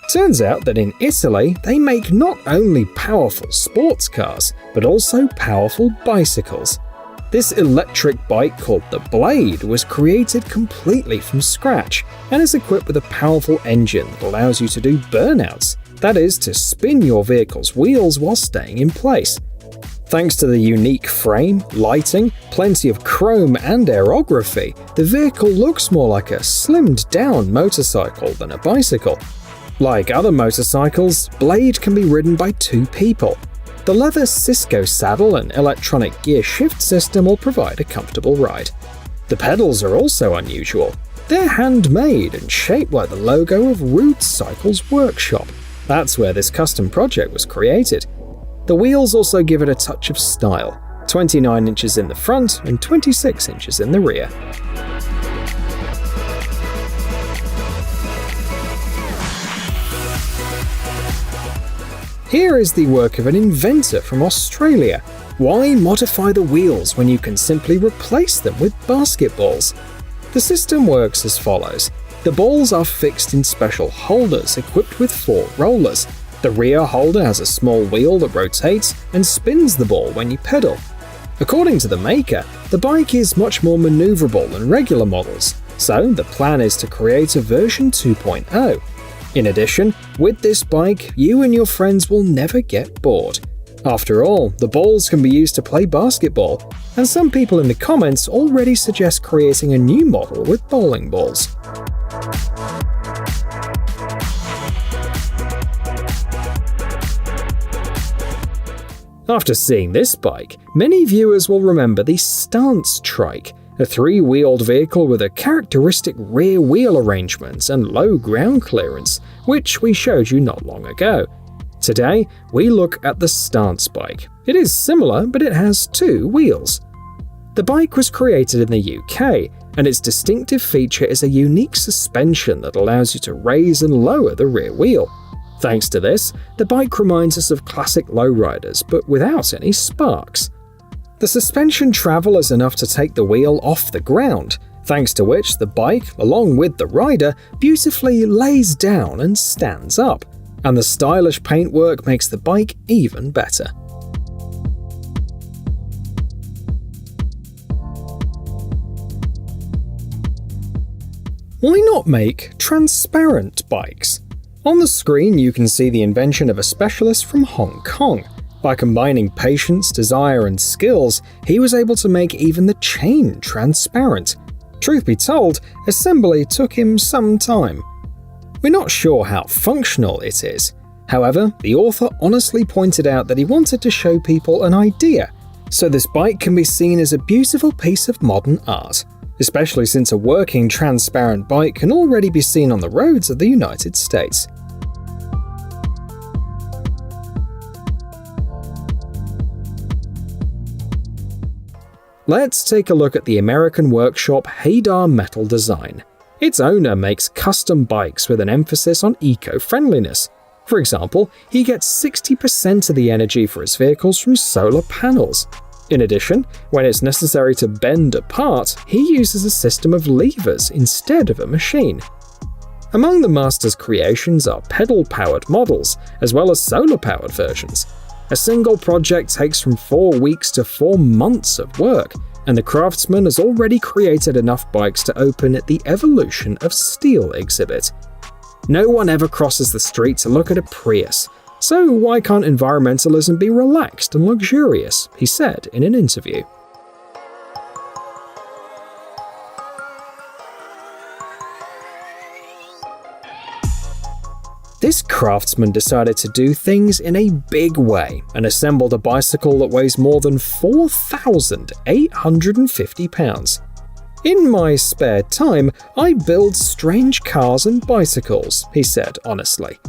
Turns out that in Italy, they make not only powerful sports cars, but also powerful bicycles. This electric bike called the Blade was created completely from scratch and is equipped with a powerful engine that allows you to do burnouts, that is, to spin your vehicle's wheels while staying in place. Thanks to the unique frame, lighting, plenty of chrome and aerography, the vehicle looks more like a slimmed-down motorcycle than a bicycle. Like other motorcycles, Blade can be ridden by 2 people. The leather Cisco saddle and electronic gear shift system will provide a comfortable ride. The pedals are also unusual. They're handmade and shaped like the logo of Rude Cycles Workshop. That's where this custom project was created. The wheels also give it a touch of style, 29 inches in the front and 26 inches in the rear. Here is the work of an inventor from Australia. Why modify the wheels when you can simply replace them with basketballs? The system works as follows. The balls are fixed in special holders equipped with 4 rollers. The rear holder has a small wheel that rotates and spins the ball when you pedal. According to the maker, the bike is much more maneuverable than regular models, so the plan is to create a version 2.0. In addition, with this bike, you and your friends will never get bored. After all, the balls can be used to play basketball, and some people in the comments already suggest creating a new model with bowling balls. After seeing this bike, many viewers will remember the Stance Trike, a 3-wheeled vehicle with a characteristic rear wheel arrangement and low ground clearance, which we showed you not long ago. Today, we look at the Stance bike. It is similar, but it has 2 wheels. The bike was created in the UK, and its distinctive feature is a unique suspension that allows you to raise and lower the rear wheel. Thanks to this, the bike reminds us of classic lowriders, but without any sparks. The suspension travel is enough to take the wheel off the ground, thanks to which the bike, along with the rider, beautifully lays down and stands up, and the stylish paintwork makes the bike even better. Why not make transparent bikes? On the screen you can see the invention of a specialist from Hong Kong. By combining patience, desire, and skills, he was able to make even the chain transparent. Truth be told, assembly took him some time. We're not sure how functional it is. However, the author honestly pointed out that he wanted to show people an idea, so this bike can be seen as a beautiful piece of modern art, especially since a working transparent bike can already be seen on the roads of the United States. Let's take a look at the American workshop Hadar Metal Design. Its owner makes custom bikes with an emphasis on eco-friendliness. For example, he gets 60% of the energy for his vehicles from solar panels. In addition, when it's necessary to bend a part, he uses a system of levers instead of a machine. Among the master's creations are pedal-powered models, as well as solar-powered versions. A single project takes from 4 weeks to 4 months of work, and the craftsman has already created enough bikes to open at the Evolution of Steel exhibit. No one ever crosses the street to look at a Prius, so why can't environmentalism be relaxed and luxurious, he said in an interview. This craftsman decided to do things in a big way and assembled a bicycle that weighs more than 4,850 pounds. In my spare time, I build strange cars and bicycles, he said honestly.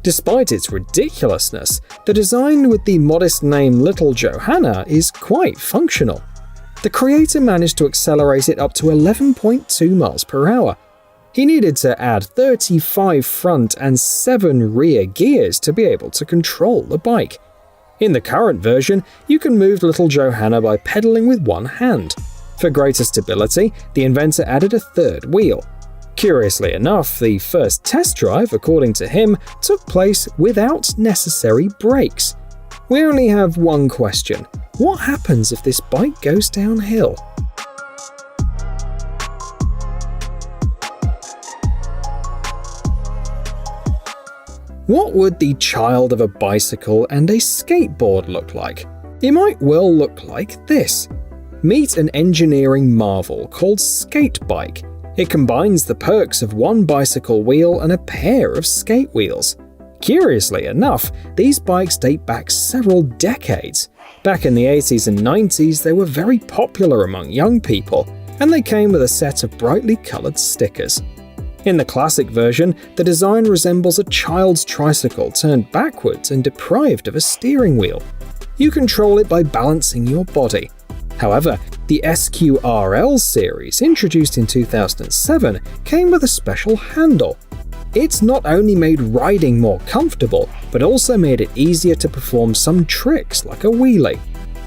Despite its ridiculousness, the design with the modest name Little Johanna is quite functional. The creator managed to accelerate it up to 11.2 miles per hour. He needed to add 35 front and 7 rear gears to be able to control the bike. In the current version, you can move Little Johanna by pedaling with one hand. For greater stability, the inventor added a 3rd wheel. Curiously enough, the first test drive, according to him, took place without necessary brakes. We only have one question. What happens if this bike goes downhill? What would the child of a bicycle and a skateboard look like? It might well look like this. Meet an engineering marvel called skate bike. It combines the perks of one bicycle wheel and a pair of skate wheels. Curiously enough, these bikes date back several decades. Back in the 80s and 90s, they were very popular among young people, and they came with a set of brightly colored stickers. In the classic version, the design resembles a child's tricycle turned backwards and deprived of a steering wheel. You control it by balancing your body. However, the SQRL series, introduced in 2007, came with a special handle. It's not only made riding more comfortable, but also made it easier to perform some tricks like a wheelie.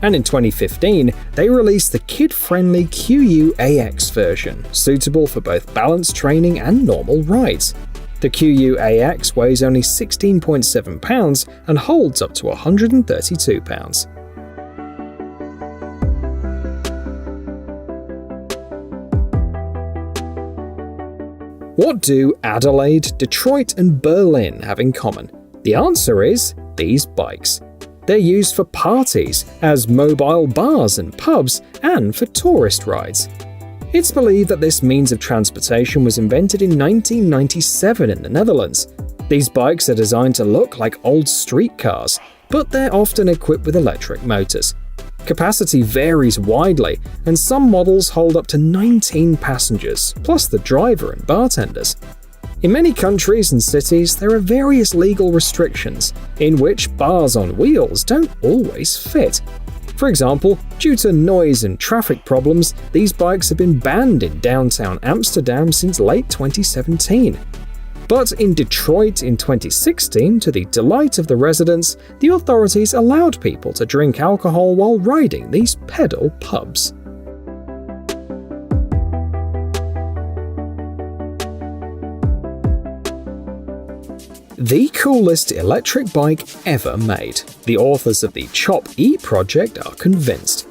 And in 2015, they released the kid-friendly QU-AX version, suitable for both balance training and normal rides. The QU-AX weighs only 16.7 pounds and holds up to 132 pounds. What do Adelaide, Detroit, and Berlin have in common? The answer is these bikes. They're used for parties, as mobile bars and pubs, and for tourist rides. It's believed that this means of transportation was invented in 1997 in the Netherlands. These bikes are designed to look like old streetcars, but they're often equipped with electric motors. Capacity varies widely, and some models hold up to 19 passengers, plus the driver and bartenders. In many countries and cities, there are various legal restrictions in which bars on wheels don't always fit. For example, due to noise and traffic problems, these bikes have been banned in downtown Amsterdam since late 2017. But in Detroit in 2016, to the delight of the residents, the authorities allowed people to drink alcohol while riding these pedal pubs. The coolest electric bike ever made. The authors of the Chop E project are convinced.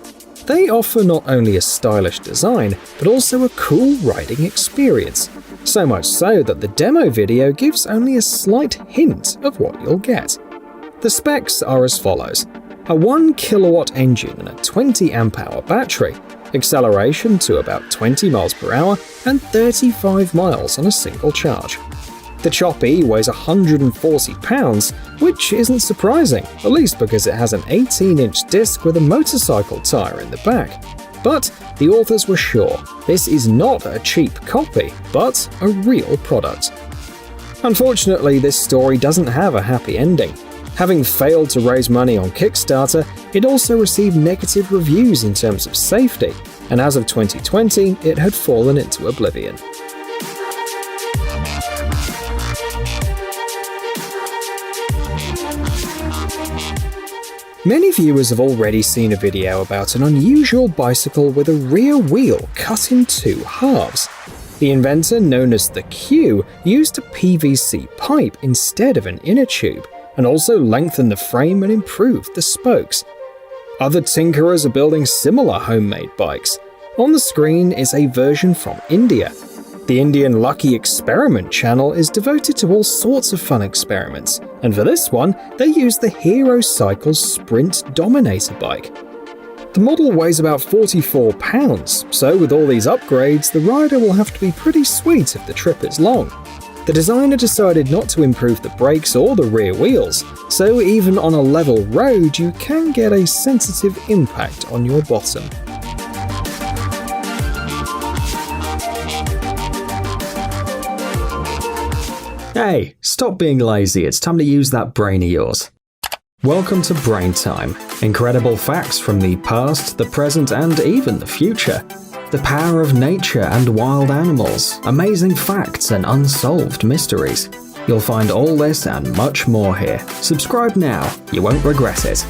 They offer not only a stylish design, but also a cool riding experience. So much so that the demo video gives only a slight hint of what you'll get. The specs are as follows: a 1 kilowatt engine and a 20 amp hour battery, acceleration to about 20 miles per hour, and 35 miles on a single charge. The Chop E weighs 140 pounds, which isn't surprising, at least because it has an 18-inch disc with a motorcycle tyre in the back. But the authors were sure this is not a cheap copy, but a real product. Unfortunately, this story doesn't have a happy ending. Having failed to raise money on Kickstarter, it also received negative reviews in terms of safety, and as of 2020, it had fallen into oblivion. Many viewers have already seen a video about an unusual bicycle with a rear wheel cut in two halves. The inventor, known as the Q, used a PVC pipe instead of an inner tube, and also lengthened the frame and improved the spokes. Other tinkerers are building similar homemade bikes. On the screen is a version from India. The Indian Lucky Experiment channel is devoted to all sorts of fun experiments, and for this one, they use the Hero Cycles Sprint Dominator bike. The model weighs about 44 pounds, so with all these upgrades, the rider will have to be pretty sweet if the trip is long. The designer decided not to improve the brakes or the rear wheels, so even on a level road, you can get a sensitive impact on your bottom. Hey, stop being lazy, it's time to use that brain of yours. Welcome to Brain Time. Incredible facts from the past, the present, and even the future. The power of nature and wild animals, amazing facts and unsolved mysteries. You'll find all this and much more here. Subscribe now, you won't regret it.